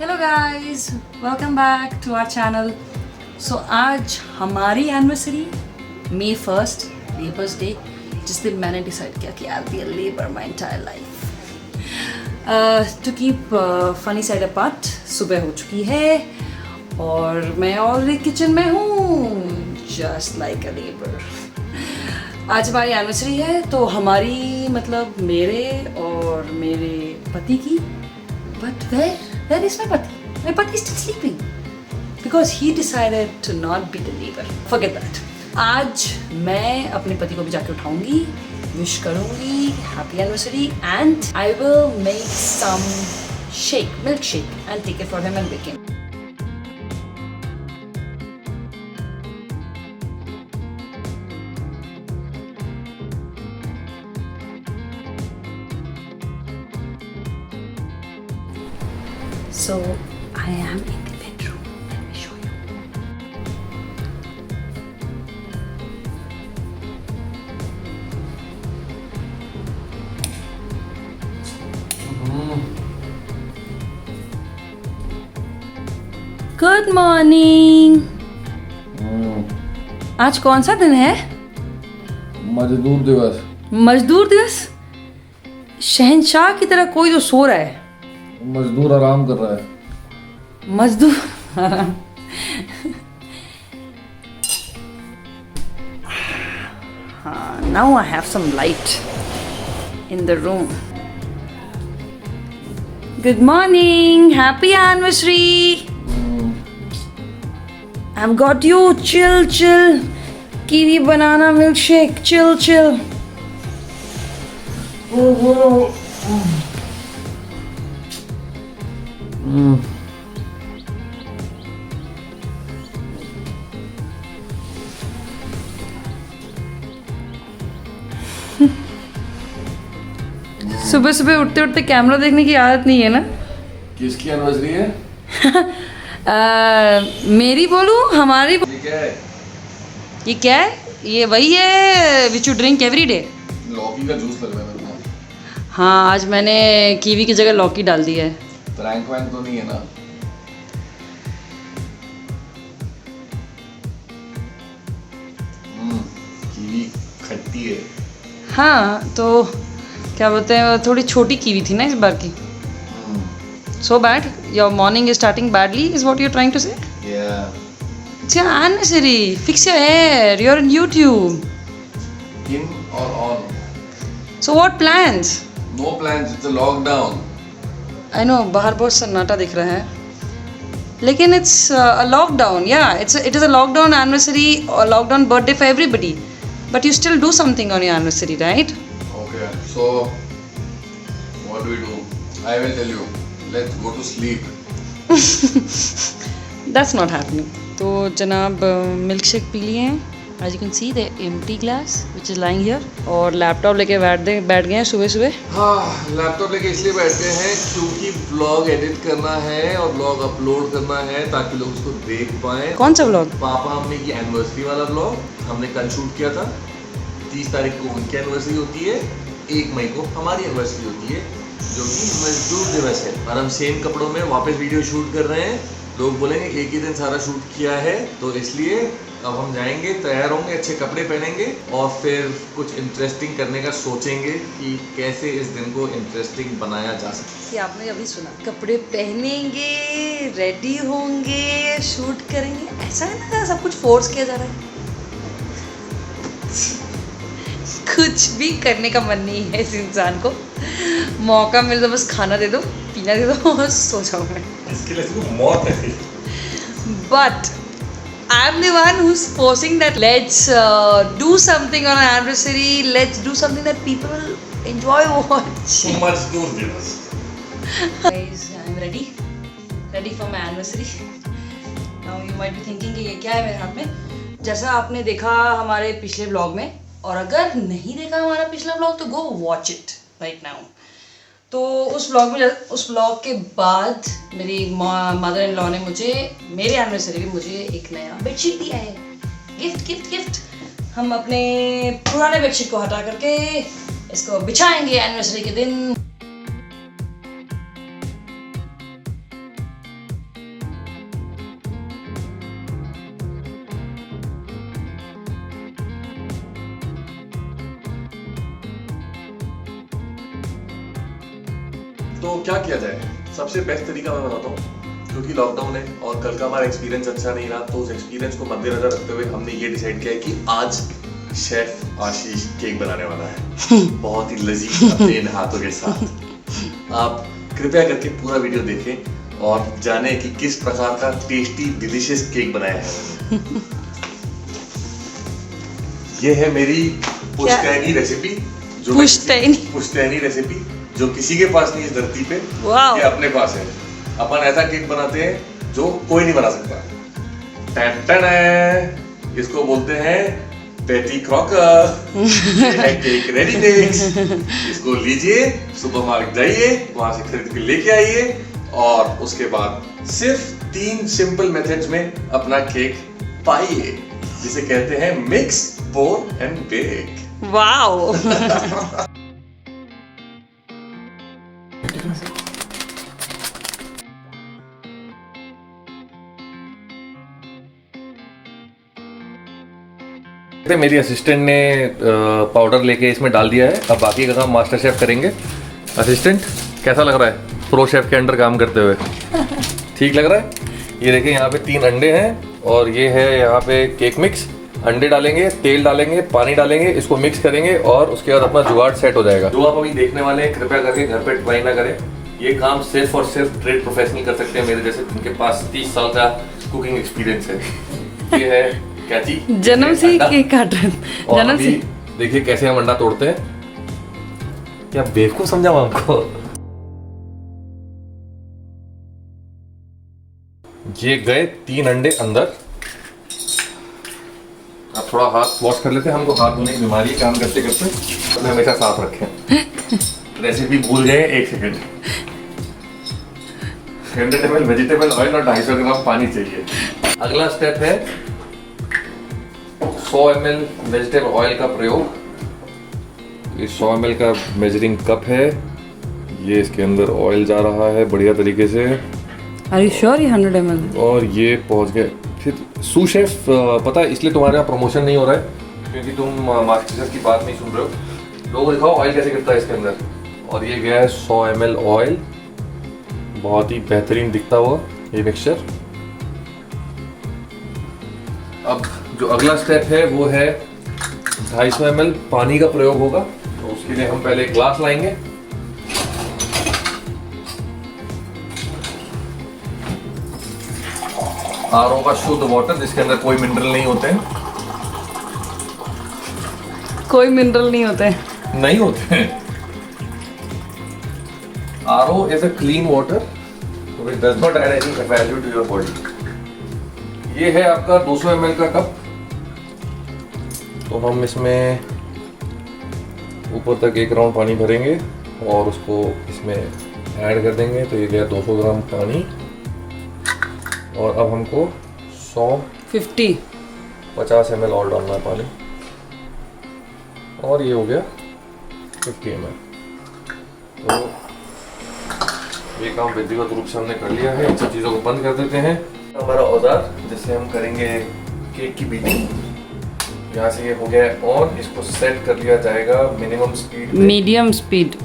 Hello guys, welcome back to our channel. So आज हमारी anniversary May 1st, labours day, जिस दिन मैंने डिसाइड किया कि I be a labour my entire life. To keep funny side apart, सुबह हो चुकी है और मैं ऑलरेडी किचन में हूँ, जस्ट लाइक अ लेबर। आज हमारी एनिवर्सरी है, तो हमारी मतलब मेरे और मेरे पति की। But where is my pati? My pati is still sleeping because he decided to not be the neighbor. Forget that. आज मैं अपने पति को भी जाके उठाऊंगी, विश करूंगी happy anniversary and I will make some shake, milk shake and take it for him and wake him. So I am in the bedroom. Let me show you. Good morning. आज कौन सा दिन है? मजदूर दिवस। मजदूर दिवस? शहंशाह की तरह कोई तो सो रहा है। मजदूर आराम कर रहा है। मजदूर now I have some light in the room. Good morning, happy anniversary. I've got you chill kiwi banana milkshake, chill. सुबह सुबह उठते उठते कैमरा देखने की आदत नहीं है ना? किसकी एनिवर्सरी है? मेरी बोलूं, हमारी ये क्या है? ये क्या है? ये वही है which you drink every day. लौकी का जूस लग रहा है मेरे को। हाँ, आज मैंने कीवी की जगह लौकी डाल दी है। प्रैंक वैंक तो नहीं है ना? कीवी खट्टी है। हाँ, तो क्या बोलते हैं, थोड़ी छोटी कीवी थी ना इस बार की। So bad? Your morning is starting badly is what you're trying to say? Yeah. It's your anniversary. Fix your hair. You're on YouTube. In or on? So what plans? No plans. It's a lockdown. I know बाहर बहुत सन्नाटा दिख रहा है, लेकिन it's a lockdown. Yeah, it is a lockdown anniversary or lockdown birthday for everybody. But you still do something on your anniversary, right? Okay. So what do we do? I will tell you. Let's go to sleep. That's not happening. तो जनाब milk shake P लिए हैं. As you can see the empty glass which is lying here. और laptop लेके बैठ गए हैं सुबह. हाँ, लैपटॉप लेके इसलिए बैठ गए हैं क्योंकि ब्लॉग एडिट करना है और ब्लॉग अपलोड करना है ताकि लोग उसको देख पाएँ. कौन सा ब्लॉग? पापा मम्मी की एनिवर्सरी वाला ब्लॉग हमने कल शूट किया था. 30 तारीख को उनकी एनिवर्सरी होती है, 1 मई को हमारी एनिवर्सरी होती है, जो कि मजदूर दिवस है. और हम सेम कपड़ों में वापस वीडियो शूट कर रहे हैं. लोग बोलेंगे एक ही दिन सारा शूट किया है, तो इसलिए अब हम जाएंगे, तैयार होंगे, अच्छे कपड़े पहनेंगे और फिर कुछ इंटरेस्टिंग करने का सोचेंगे कि कैसे इस दिन को इंटरेस्टिंग बनाया जा सकता है. आपने अभी सुना, कपड़े पहनेंगे, रेडी होंगे, शूट करेंगे. ऐसा है ना, सब कुछ फोर्स किया जा रहा है. कुछ भी करने का मन नहीं है इस इंसान को. मौका मिले तो बस खाना दे दो, पीना दे दो और सो जाओ. मैं इसके लिए तो मौत है. But I am the one who is forcing that let's do something on anniversary, let's do something that people will enjoy watching. मजदूर दिवस. Guys, I am ready for my anniversary. Now you might be thinking कि ये क्या है मेरे हाथ में. जैसा आपने देखा हमारे पिछले व्लॉग में, और अगर नहीं देखा हमारा पिछला व्लॉग तो go watch it right now. तो उस व्लॉग के बाद मेरी मदर इन लॉ ने मुझे मेरे एनिवर्सरी में मुझे एक नया बेडशीट दिया है. गिफ्ट. हम अपने पुराने बेडशीट को हटा करके इसको बिछाएंगे एनिवर्सरी के दिन. तो क्या किया जाए? सबसे बेस्ट तरीका मैं बताता हूँ, क्योंकि लॉकडाउन है और कल का हमारा एक्सपीरियंस अच्छा नहीं रहा, तो उस एक्सपीरियंस को मद्देनजर रखते हुए हमने ये डिसाइड किया है कि आज शेफ आशीष केक बनाने वाला है, बहुत ही लजीज अपने इन हाथों के साथ। आप कृपया करके पूरा वीडियो देखें और जाने कि किस प्रकार का टेस्टी डिलीशियस केक बनाया है। ये है मेरी पुश्तैनी रेसिपी, जो पुश्तैनी रेसिपी जो किसी के पास नहीं इस धरती पे, ये अपने पास है। अपन ऐसा केक बनाते हैं जो कोई नहीं बना सकता। टन टन है, इसको बोलते हैं पेटी क्रॉकर। ये है केक रेडी मिक्स। इसको लीजिए, सुपर मार्केट जाइए, वहां से खरीद के लेके आइए और उसके बाद सिर्फ 3 सिंपल मेथड्स में अपना केक पाइए, जिसे कहते हैं mix, pour and bake. Wow. मेरी असिस्टेंट ने पाउडर लेके इसमें डाल दिया है, अब बाकी का काम मास्टर शेफ करेंगे। असिस्टेंट कैसा लग रहा है प्रो शेफ के अंडर काम करते हुए? ठीक लग रहा है? ये देखिए यहाँ पे 3 अंडे हैं और ये है यहाँ पे केक मिक्स। अंडे डालेंगे, तेल डालेंगे, पानी डालेंगे, इसको मिक्स करेंगे और उसके बाद अपना जुगाड़ सेट हो जाएगा। जो आप अभी देखने वाले हैं कृपया करके घर पे ट्राई ना करें। ये काम सिर्फ और सिर्फ ट्रेड प्रोफेशनल कर सकते हैं, मेरे जैसे जिनके पास 30 साल का कुकिंग एक्सपीरियंस है। ये है कैची, जन्म से केक काट रहे हैं। जन्म से देखिए कैसे हम अंडा तोड़ते हैं। क्या बेवकूफ समझा हमको? ये गए 3 अंडे अंदर। अब थोड़ा हाथ वॉश कर लेते हैं, हमको हाथ धोने की बीमारी है काम करते करते, तो हमेशा साफ रखें। रेसिपी भूल गए 1 सेकंड। 100 ml वेजिटेबल ऑयल और 250 ग्राम पानी चाहिए। अगला स्टेप है 100 ml वेजिटेबल ऑयल का प्रयोग। ये 100 ml का मेजरिंग कप है, ये इसके अंदर ऑयल जा रहा है बढ़िया तरीके से। Are you sure ये 100 ml? और ये पहुंच गए। फिर सू शेफ पता है इसलिए तुम्हारे यहाँ प्रमोशन नहीं हो रहा है क्योंकि तुम मास्टर शेफ की बात नहीं सुन रहे हो। लोगों को दिखाओ ऑयल कैसे गिरता है इसके अंदर। और ये गया है 100 ml ऑयल, बहुत ही बेहतरीन दिखता हुआ ये मिक्सचर। अब जो अगला स्टेप है वो है 250 ml पानी का प्रयोग होगा। तो उसके लिए हम पहले एक ग्लास लाएंगे, आरओ का शुद्ध वाटर जिसके अंदर कोई मिनरल नहीं होते हैं। कोई मिनरल नहीं होते नहीं होते हैं। RO is a clean water which does not add any value to your body. ये है आपका 200 ml का कप। तो हम इसमें ऊपर तक 1 राउंड पानी भरेंगे और उसको इसमें ऐड कर देंगे। तो ये गया 200 ग्राम पानी और अब हमको 50 ml और डालना है पानी और ये हो गया 50 ml। तो ये काम विधिवत रूप से हमने कर लिया है। इन सब चीज़ों को बंद कर देते हैं। हमारा औजार जिससे हम करेंगे केक की बीटिंग, यहाँ से ये हो गया है ऑन। इसको सेट कर लिया जाएगा minimum speed, medium speed.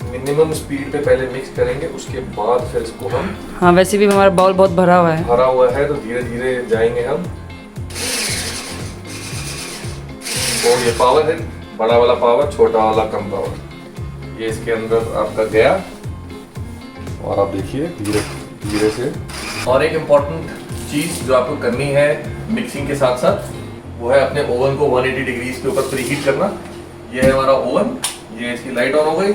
Minimum speed पे पहले मिक्स करेंगे, उसके बाद फिर इसको हम, हाँ वैसे भी हमारा बाउल बहुत भरा हुआ है तो धीरे धीरे जाएंगे हम। तो ये पावर है, बड़ा वाला पावर, छोटा वाला कम पावर। ये इसके अंदर आपका गया और आप देखिए धीरे धीरे से। और एक इम्पॉर्टेंट चीज़ जो आपको करनी है मिक्सिंग के साथ साथ, वो है अपने ओवन को 180 डिग्रीज के ऊपर प्रीहीट करना। ये है हमारा ओवन, ये इसकी लाइट ऑन हो गई।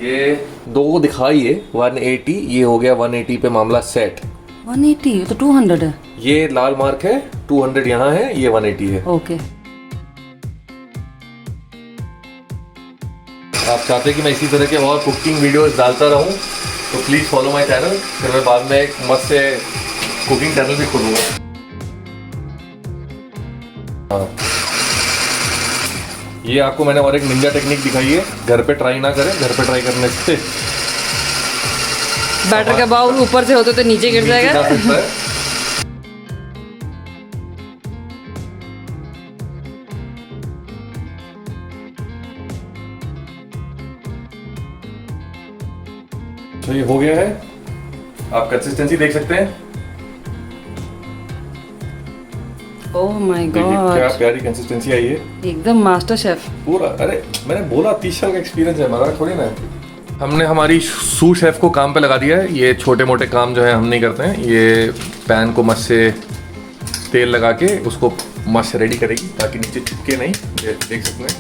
ये 2 दिखाइए 180, ये हो गया 180 पे मामला सेट। 180 तो 200 है। ये लाल मार्क है, 200 यहाँ है, ये 180 है। ओके। आप चाहते हैं कि मैं इसी तरह के और कुकिंग वीडियोस डालता रहूं तो प्लीज़ फॉलो माय चैनल। फिर मैं बाद में एक मस्त से कुकिंग चैनल भी खोलूँगा। हाँ, ये आपको मैंने और एक निंजा टेक्निक दिखाई है, घर पे ट्राई ना करें। घर पे ट्राई करने से बैटर का बाउल ऊपर से होते तो नीचे गिर जाएगा। तो ये हो गया है, आप कंसिस्टेंसी देख सकते हैं। ओह माय देखिए क्या गॉड, प्यारी कंसिस्टेंसी आई है, एकदम मास्टर शेफ। पूरा। अरे मैंने बोला 30 साल का एक्सपीरियंस है, मजाक थोड़ी ना है। हमने हमारी सू शेफ को काम पे लगा दिया है। ये छोटे मोटे काम जो है हम नहीं करते हैं। ये पैन को मस्त से तेल लगा के उसको मस्त रेडी करेगी ताकि नीचे चिपके नहीं। ये देख सकते हैं,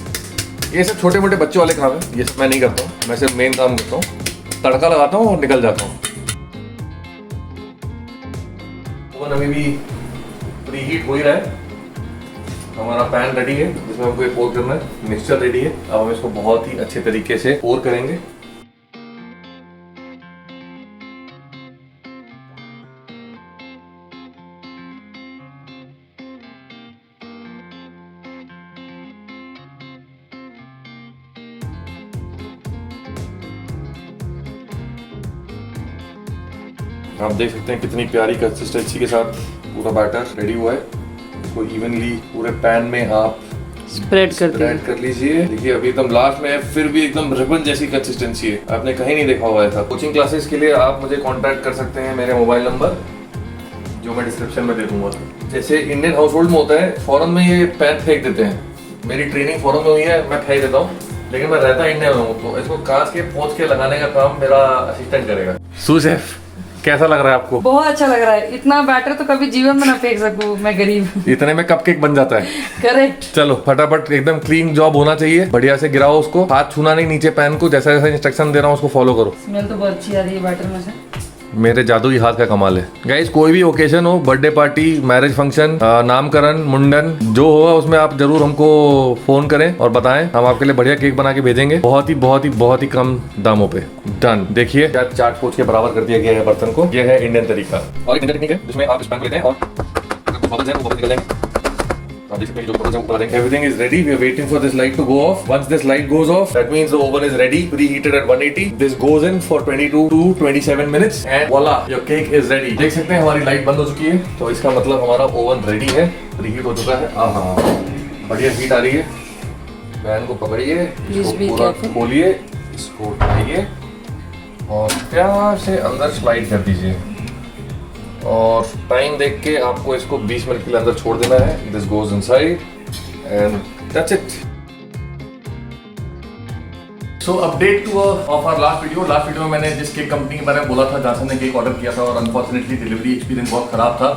ये सब छोटे मोटे बच्चों वाले काम है, ये सब मैं नहीं करता हूँ। मैं सिर्फ मेन काम करता हूँ, तड़का लगाता हूँ और निकल जाता हूँ। ओवन अभी भी प्री हीट हो ही रहा है। हमारा पैन रेडी है जिसमें हमको ये पोर करना है। मिक्सचर रेडी है, अब हम इसको बहुत ही अच्छे तरीके से पोर करेंगे। आप देख सकते हैं कितनी प्यारी कंसिस्टेंसी के साथ पूरा बैटर रेडी हुआ है। इसको इवनली पूरे पैन में आप स्प्रेड कर लीजिए। देखिए अभी एकदम लास्ट में है, फिर भी एकदम रिबन जैसी कंसिस्टेंसी है, आपने कहीं नहीं देखा हुआ ऐसा। कोचिंग क्लासेस के लिए आप मुझे कांटेक्ट कर सकते हैं, मेरे मोबाइल नंबर जो मैं डिस्क्रिप्शन में दे दूंगा। जैसे इंडियन हाउस होल्ड में होता है, फौरन में ये पैन फेंक देते हैं। मेरी ट्रेनिंग फौरन में हुई है, मैं फेंक देता हूँ, लेकिन मैं रहता इंडिया में हूँ, तो इसको कांच के पोंछ के लगाने का काम मेरा असिस्टेंट करेगा। सू शेफ कैसा लग रहा है आपको? बहुत अच्छा लग रहा है। इतना बैटर तो कभी जीवन में ना फेंक सकूं, मैं गरीब। इतने में कपकेक बन जाता है। करेक्ट। चलो फटाफट, एकदम क्लीन जॉब होना चाहिए, बढ़िया से गिराओ उसको, हाथ छूना नहीं नीचे पैन को। जैसा जैसा इंस्ट्रक्शन दे रहा हूँ उसको फॉलो करो। स्मेल तो बहुत अच्छी आ रही है बैटर में से। मेरे जादुई हाथ का कमाल है। गाइस कोई भी ओकेजन हो, बर्थडे पार्टी, मैरिज फंक्शन, नामकरण, मुंडन, जो होगा उसमें आप जरूर हमको फोन करें और बताएं, हम आपके लिए बढ़िया केक बना के भेजेंगे, बहुत ही कम दामों पे। डन। देखिए क्या चाट पोंछ के बराबर कर दिया गया है बर्तन को। यह है इंडियन तरीका, और एक इंडियन टेक्निक है जिसमें आप इस पैन को लेते हैं और बबल्स हैं वो निकल जाएंगे। आप देख सकते हैं जो बबल्स हैं ऊपर आ जाएंगे। Everything is ready. We are waiting for this light to go off. Once this light goes off, that means the oven is ready, preheated at 180. This goes in for 22 to 27 minutes and voila, your cake is ready. देख सकते हैं हमारी light बंद हो चुकी है, तो इसका मतलब हमारा ओवन रेडी है, प्रीहीट हो चुका है। आहा, बढ़िया हीट आ रही है। पैन को पकड़िए, इसको पूरा खोलिए, इसको उठाइए और प्यार से अंदर स्लाइड कर दीजिए। और टाइम देख के आपको इसको 20 मिनट के लिए अंदर छोड़ देना है। This goes inside and that's it. So update to of our last video में मैंने जिस केक कंपनी के बारे में बोला था, जहाँ से हमने केक ऑर्डर किया था और अनफॉर्चुनेटली डिलीवरी एक्सपीरियंस बहुत खराब था,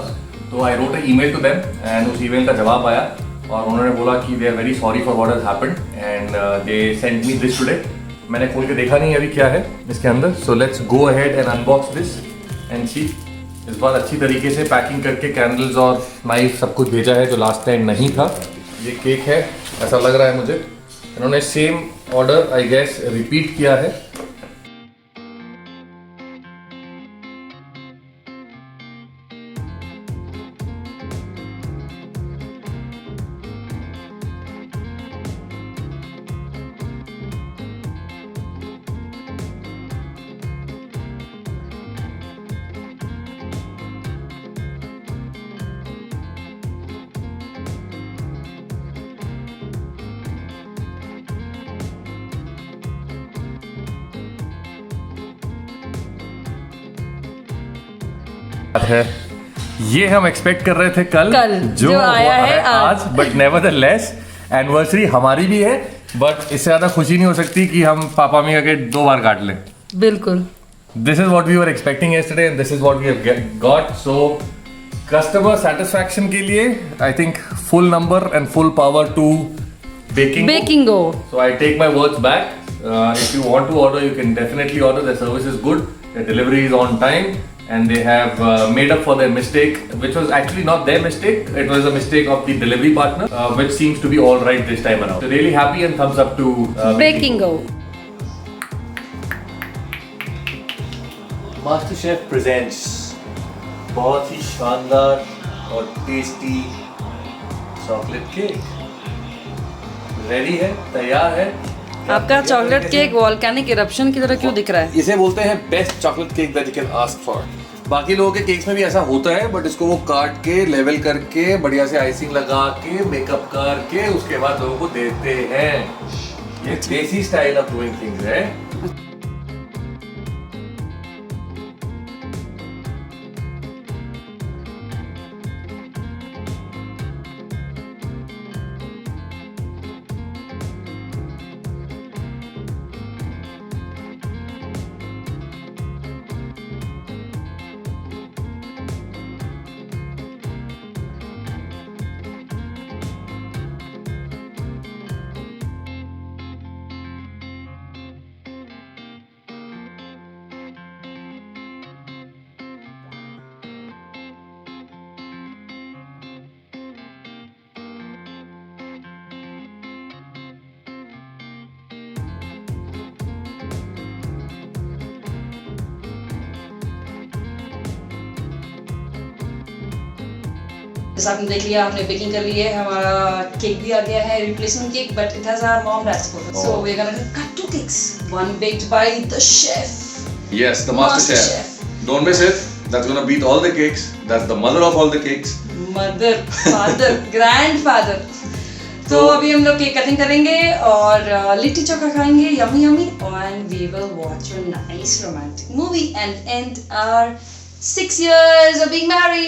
तो I wrote a email to them and उस ईमेल का जवाब आया और उन्होंने बोला कि they are very sorry for what has happened and they sent me this today. मैंने खोल के देखा नहीं अभी क्या है इसके अंदर, so let's go ahead and unbox this and see. इस बार अच्छी तरीके से पैकिंग करके कैंडल्स और नाइफ सब कुछ भेजा है जो लास्ट टाइम नहीं था। ये केक है, ऐसा लग रहा है मुझे। इन्होंने same order I guess repeat किया है। है ये हम एक्सपेक्ट कर रहे थे कल जो आया है आज, बट नेवरदलेस एनिवर्सरी हमारी भी है, बट इससे ज्यादा खुशी नहीं हो सकती कि हम पापा मियां के 2 बार काट लें। बिल्कुल। This is what we were expecting yesterday and this is what we have got. So customer satisfaction के लिए I think full number and full power to Bakingo. So I take my words back. If you want to order you can definitely order. The service is good, the delivery is on time and they have made up for their mistake, which was actually not their mistake, it was a mistake of the delivery partner, which seems to be all right this time around. So really happy and thumbs up to Bakingo. Master chef presents बहुत ही शानदार और tasty chocolate cake ready है, तैयार है। आपका chocolate cake volcanic eruption की तरह क्यों दिख रहा है? इसे बोलते हैं best chocolate cake that you can ask for. बाकी लोगों के केक्स में भी ऐसा होता है, बट इसको वो काट के लेवल करके बढ़िया से आइसिंग लगा के मेकअप करके उसके बाद लोगों को देते हैं। ये देसी स्टाइल ऑफ डूइंग थिंग्स है। जैसा आपने देख लिया, हमने बेकिंग कर ली है, हमारा केक भी आ गया है, replacement cake, but it has our mom recipe, so we are gonna cut 2 cakes, one baked by the chef. Yes, the master chef. Don't miss it. That's gonna beat all the cakes. That's the mother of all the cakes. Mother, father, grandfather. तो अभी हम लोग cake cutting करेंगे और लिट्टी चोखा खाएंगे, yummy yummy, and we will watch a nice romantic movie and end our 6 years of being married.